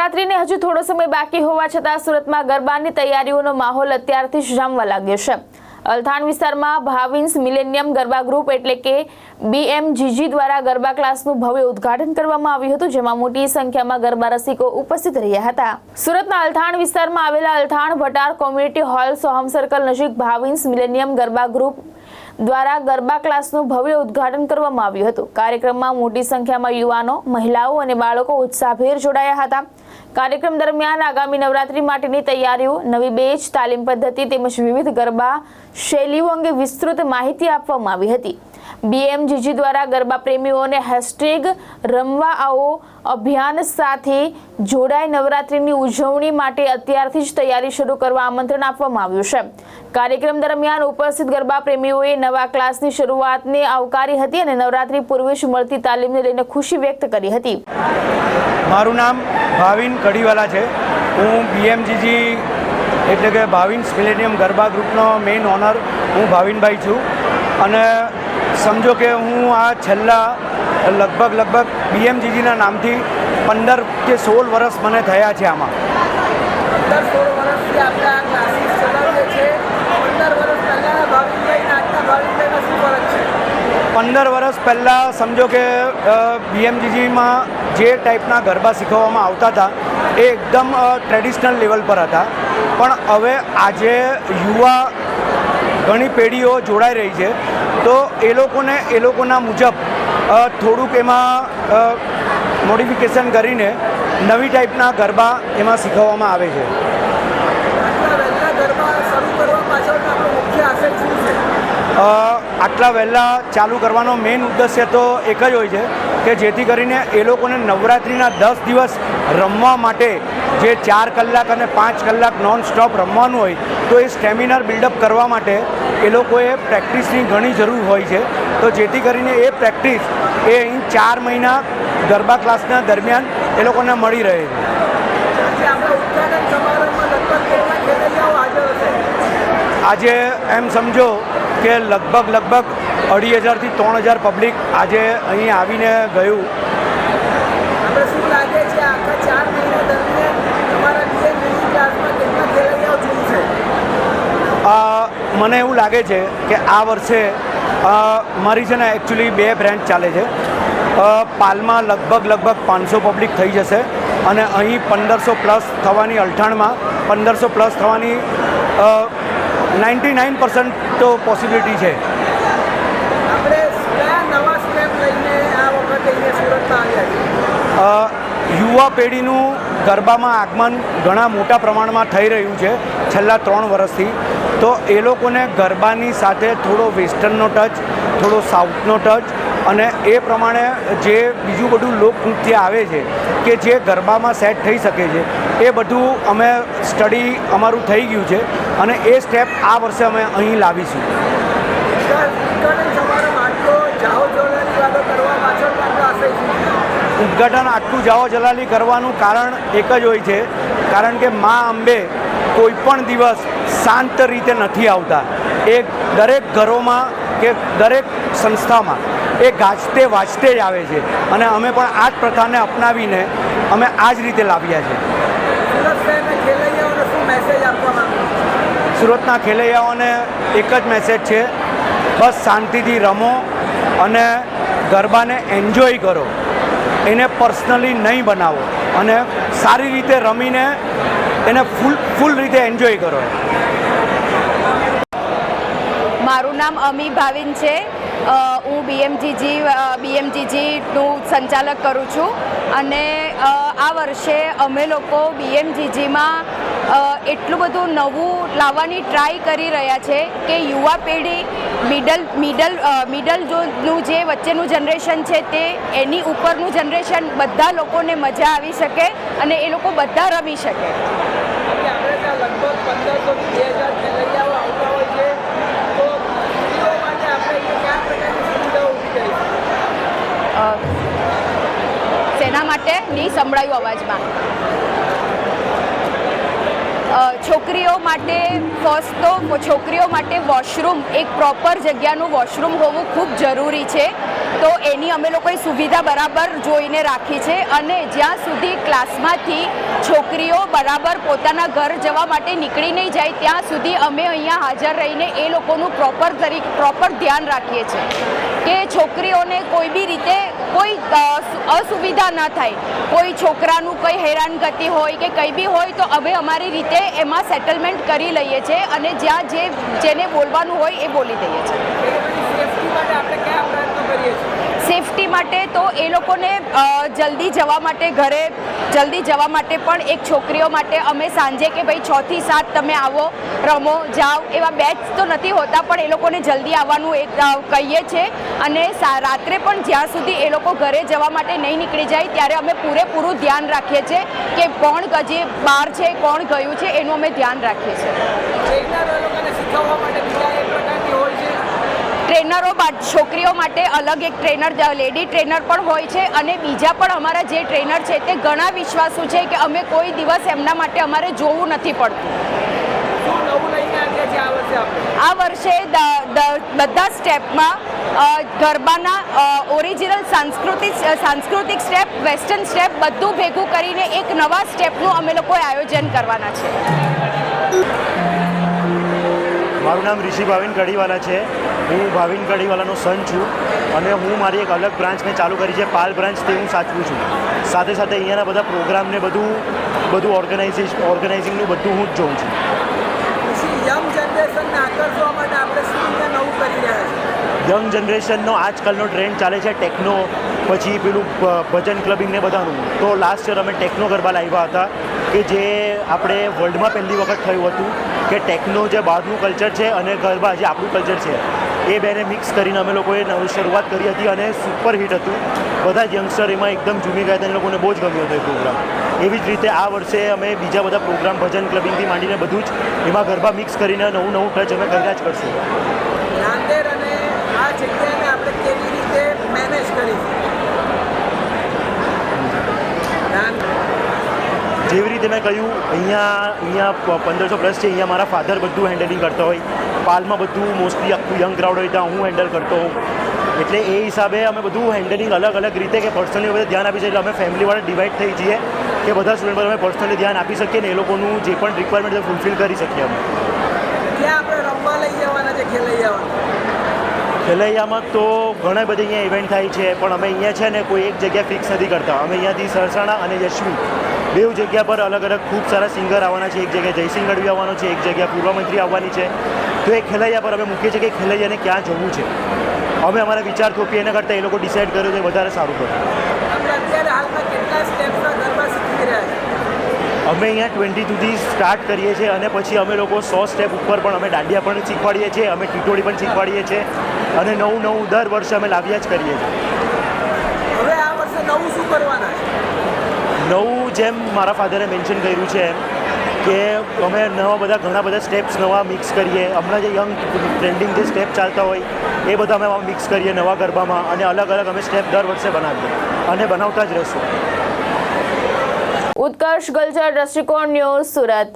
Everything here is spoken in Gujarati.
નવરાત્રીને હજુ થોડો સમય બાકી હોવા છતાં સુરતમાં ગરબાની તૈયારીઓનો માહોલ અત્યારથી જ જામવા લાગ્યો છે। અલથાણ વિસ્તારમાં ભાવિન્સ મિલેનિયમ ગરબા ગ્રુપ એટલે કે BMGG દ્વારા ગરબા ક્લાસનું ભવ્ય ઉદ્ઘાટન કરવામાં આવ્યું હતું, જેમાં મોટી સંખ્યામાં ગરબા રસિકો ઉપસ્થિત રહ્યા હતા। સુરતના અલથાણ વિસ્તારમાં આવેલા Althan Bhatar community hall Soham circle નજીક ભાવિન્સ મિલેનિયમ ગરબા ગ્રુપ દ્વારા ગરબા ક્લાસનું ભવ્ય ઉદ્ઘાટન કરવામાં આવ્યું હતું। કાર્યક્રમમાં મોટી સંખ્યામાં યુવાનો, મહિલાઓ અને બાળકો ઉત્સાહભેર જોડાયા હતા। કાર્યક્રમ દરમિયાન આગામી નવરાત્રી માટેની તૈયારીઓ, નવી બેચ, તાલીમ પદ્ધતિ તેમજ વિવિધ ગરબા શૈલીઓ અંગે વિસ્તૃત માહિતી આપવામાં આવી હતી। BMGG દ્વારા ગરબા પ્રેમીઓને #રમવા આવો અભિયાન સાથે જોડાઈ નવરાત્રીની ઉજવણી માટે અત્યારથી જ તૈયારી શરૂ કરવા આમંત્રણ આપવામાં આવ્યું છે। કાર્યક્રમ દરમિયાન ઉપસ્થિત ગરબા પ્રેમીઓએ નવા ક્લાસની શરૂઆતને આવકારી હતી અને નવરાત્રી પૂર્વે જ મળતી તાલીમને લઈને ખુશી વ્યક્ત કરી હતી। મારું નામ ભાવિન કડીવાલા છે। હું BMGG એટલે કે ભાવિન્સ મિલેનિયમ ગરબા ગ્રુપનો મેઇન ઓનર હું ભાવિનભાઈ છું અને સમજો કે હું આ છેલ્લા લગભગ BMGGના નામથી 15 કે 16 વર્ષ મને થયા છે। આમાં 15-16 વર્ષથી આપણે આ ક્લાસીસ ચલાવીએ છીએ। 15 વર્ષ પહેલાં ભાવિનભાઈ આજના ભાવિનભાઈમાં શું ફરક છે? 15 વર્ષ પહેલાં સમજો કે BMGGમાં જે ટાઈપના ગરબા શીખવવામાં આવતા હતા એ એકદમ ટ્રેડિશનલ લેવલ પર હતા, પણ હવે આજે યુવા ઘણી પેઢીઓ જોડાઈ રહી છે, તો એ લોકોના મુજબ થોડુંક એમાં મોડિફિકેશન કરીને નવી ટાઈપના ગરબા એમાં શીખવવામાં આવે છે। આટલા વહેલા ચાલુ કરવાનો મેઇન ઉદ્દેશ્ય તો એક જ હોય છે કે જેથી કરીને એ લોકોને નવરાત્રિના 10 દિવસ રમવા માટે જે 4 કલાક અને 5 કલાક નોન સ્ટોપ રમવાનું હોય તો એ સ્ટેમિના બિલ્ડઅપ કરવા માટે એ લોકોએ પ્રેક્ટિસની ઘણી જરૂર હોય છે, તો જેથી કરીને એ પ્રેક્ટિસ એ અહીં 4 મહિના ગરબા ક્લાસના દરમિયાન એ લોકોને મળી રહે છે। આજે એમ સમજો કે લગભગ 2,500 થી 3,000 પબ્લિક આજે અહીં આવીને ગયું। શું લાગે છે આખા 4 મહિના દરમિયાન તમારા BMGG ક્લાસમાં કેટલા ખેલૈયાઓ જોડશે? મને એવું લાગે છે કે આ વર્ષે મારી છે ને એકચ્યુઅલી 2 બ્રાન્ચ ચાલે છે। પાલમાં લગભગ 500 પબ્લિક થઈ જશે અને અહીં 1500+ થવાની, અલથાણમાં 1500+ થવાની 99% તો પોસિબિલિટી છે। આપણે કયા નવા સ્ટેપ લઈને આ વખતે અહીંયા સુરતમાં આવ્યા છીએ? યુવા પેઢીનું ગરબામાં આગમન ઘણા મોટા પ્રમાણમાં થઈ રહ્યું છે છેલ્લા 3 વર્ષથી, તો એ લોકોને ગરબાની સાથે થોડો વેસ્ટર્નનો ટચ, થોડો સાઉથનો ટચ અને એ પ્રમાણે જે બીજું બધું લોકનૃત્ય આવે છે કે જે ગરબામાં સેટ થઈ શકે છે એ બધું અમે સ્ટડી અમારું થઈ ગયું છે અને એ સ્ટેપ આ વર્ષે અમે અહીં લાવીશું। ઉદ્ઘાટન આટલું જાઓ જલાલી કરવાનું કારણ એક જ હોય છે, કારણ કે મા અંબે કોઈ પણ દિવસ શાંત રીતે નથી આવતા। એ દરેક ઘરોમાં કે દરેક સંસ્થામાં એ ગાજતે વાજતે જ આવે છે અને અમે પણ આ જ પ્રથાને અપનાવીને અમે આ જ રીતે લાવ્યા છે। સુરતના ખેલૈયાઓને એક જ મેસેજ છે, બસ શાંતિથી રમો અને ગરબાને એન્જોય કરો, એને પર્સનલી નહીં બનાવો અને સારી રીતે રમીને એને ફૂલ રીતે એન્જોય કરો। મારું નામ અમી ભાવિન છે। હું BMGGનું સંચાલક કરું છું અને આ વર્ષે અમે લોકો BMGGમાં એટલું બધું નવું લાવવાની ટ્રાય કરી રહ્યા છે કે યુવા પેઢી, મિડલ નું જે વચ્ચેનું જનરેશન છે તે એની ઉપરનું જનરેશન બધા લોકોને મજા આવી શકે અને એ લોકો બધા રમી શકે। શેના માટે ની સંભળાયું અવાજમાં? છોકરીઓ માટે ફર્સ્ટ તો છોકરીઓ માટે વોશરૂમ, એક પ્રોપર જગ્યાનું વોશરૂમ હોવું ખૂબ જરૂરી છે। તો એની અમે લોકોએ સુવિધા બરાબર જોઈને રાખી છે અને જ્યાં સુધી ક્લાસમાંથી છોકરીઓ બરાબર પોતાના ઘર જવા માટે નીકળી નહીં જાય ત્યાં સુધી અમે અહીંયા હાજર રહીને એ લોકોનું પ્રોપર ધ્યાન રાખીએ છીએ કે છોકરીઓને કોઈ બી રીતે કોઈ અસુવિધા ન થાય, કોઈ છોકરાનું કંઈ હેરાનગતિ હોય કે કંઈ બી હોય તો અમે અમારી રીતે એમાં સેટલમેન્ટ કરી લઈએ છીએ અને જ્યાં જેને બોલવાનું હોય એ બોલી દઈએ છીએ. સેફટી માટે આપણે કયા પ્રયત્નો કરીએ છીએ? સેફટી માટે તો એ લોકોને જલ્દી જવા માટે ઘરે જલ્દી જવા માટે પણ એક છોકરીઓ માટે અમે સાંજે કે ભાઈ 6 થી 7 તમે આવો, રમો, જાઓ એવા બેચ તો નથી હોતા પણ એ લોકોને જલ્દી આવવાનું એક કહીએ છીએ અને રાત્રે પણ જ્યાં સુધી એ લોકો ઘરે જવા માટે નહીં નીકળી જાય ત્યારે અમે પૂરેપૂરું ધ્યાન રાખીએ છીએ કે કોણ જે બહાર છે કોણ ગયું છે એનું અમે ધ્યાન રાખીએ છીએ. ટ્રેનરો લોકોને શીખવવા માટે બીજા એક પ્રકારની હોય છે. ટ્રેનરો છોકરીઓ માટે અલગ એક ટ્રેનર લેડી ટ્રેનર પણ હોય છે અને બીજા પણ અમારા જે ટ્રેનર છે તે ઘણા વિશ્વાસુ છે કે અમે કોઈ દિવસ એમના માટે અમારે જોવું નથી પડતું. શું નવું લઈને આવ્યા છે આ વર્ષે આપણે? આ વર્ષે બધા સ્ટેપમાં ગરબાના ઓરિજિનલ સાંસ્કૃતિક સ્ટેપ, વેસ્ટર્ન સ્ટેપ બધું ભેગું કરીને એક નવા સ્ટેપનું અમે લોકોએ આયોજન કરવાના છે. મારું નામ ઋષિ ભાવિન કડીવાલા છે. હું ભાવિન કડીવાલાનો સન છું અને હું મારી એક અલગ બ્રાન્ચ મેં ચાલુ કરી છે, પાલ બ્રાન્ચ, તે હું સાચવું છું. સાથે સાથે અહીંયાના બધા પ્રોગ્રામને બધું ઓર્ગેનાઇઝિંગનું બધું હું જ જોઉં છું. પછી યંગ જનરેશનને આકર્ષવા માટે આપણે શું અહીંયા નવું કરી રહ્યા છીએ? યંગ જનરેશનનો આજકાલનો ટ્રેન્ડ ચાલે છે ટેકનો, પછી પેલું ભજન ક્લબિંગ ને બધાનું. તો લાસ્ટ યર અમે ટેકનો ગરબા લાવ્યા હતા કે જે આપણે વર્લ્ડમાં પહેલી વખત થયું હતું કે ટેકનો જે બહારનું કલ્ચર છે અને ગરબા જે આપણું કલ્ચર છે એ બેને મિક્સ કરીને અમે લોકોએ નવી શરૂઆત કરી હતી અને સુપર હિટ હતું. બધા જ યંગસ્ટર એમાં એકદમ ઝૂમી ગયા હતા અને લોકોને બહુ જ ગમ્યો હતો એ પ્રોગ્રામ. એવી જ રીતે આ વર્ષે અમે બીજા બધા પ્રોગ્રામ ભજન ક્લબિંગથી માંડીને બધું જ એમાં ગરબા મિક્સ કરીને નવું ટચ અમે કર્યા જ કરશું. નાંદેડ અને આ જગ્યાને આપણે કેવી રીતે મેનેજ કરીશું? જેવી રીતે મેં કહ્યું, અહીંયા 1500 પ્લસ છે. અહીંયા મારા ફાધર બધું હેન્ડલિંગ કરતા હોય. પાલમાં બધું મોસ્ટલી આખું યંગ ક્રાઉડ હોય ત્યાં હું હેન્ડલ કરતો હોઉં. એટલે એ હિસાબે અમે બધું હેન્ડલિંગ અલગ અલગ રીતે કે પર્સનલી બધા ધ્યાન આપી શકીએ. એટલે અમે ફેમિલીવાળા ડિવાઈડ થઈ જઈએ કે બધા સ્ટુડન્ટ પર અમે પર્સનલી ધ્યાન આપી શકીએ ને એ લોકોનું જે પણ રિક્વાયરમેન્ટ ફૂલફિલ કરી શકીએ અમે. ક્યાં આપણે રમવા લઈ જવાના છે ખેલૈયામાં? ખેલૈયામાં તો ઘણા બધા અહીંયા ઇવેન્ટ થાય છે પણ અમે અહીંયા છે ને કોઈ એક જગ્યા ફિક્સ નથી કરતા. અમે અહીંયાથી સરસાણા અને યશવી બેઉ જગ્યા પર અલગ અલગ ખૂબ સારા સિંગર આવવાના છે. એક જગ્યાએ જયસિંહ ગઢવી આવવાનો છે, એક જગ્યા પૂર્વમંત્રી આવવાની છે. તો એ ખેલૈયા પર અમે મૂકીએ છીએ કે ખેલૈયાને ક્યાં જવું છે. અમે અમારા વિચાર થોપીએ એના કરતાં એ લોકો ડિસાઇડ કર્યું તો વધારે સારું પડે. આપણે અત્યારે હાલમાં કેટલા સ્ટેપ્સના ગરબા શીખી રહ્યા છે? અમે અહીંયા 22થી સ્ટાર્ટ કરીએ છીએ અને પછી અમે લોકો 100 સ્ટેપ ઉપર પણ અમે દાંડિયા પણ શીખવાડીએ છીએ, અમે ટીટોળી પણ શીખવાડીએ છીએ અને નવું દર વર્ષે અમે લાવ્યા જ કરીએ છીએ. હવે આ વર્ષે નવું શું કરવાના છે? નવું જેમ મારા ફાધરે મેન્શન કર્યું છે એમ કે અમે ઘણા બધા સ્ટેપ્સ નવા મિક્સ કરીએ. હમણાં જે યંગ ટ્રેન્ડિંગ જે સ્ટેપ ચાલતા હોય એ બધા અમે મિક્સ કરીએ નવા ગરબામાં અને અલગ અલગ અમે સ્ટેપ દર વર્ષે બનાવીએ અને બનાવતા જ રહીશું. ઉત્કર્ષ ગલચર, દ્રષ્ટિકોણ ન્યૂઝ, સુરત.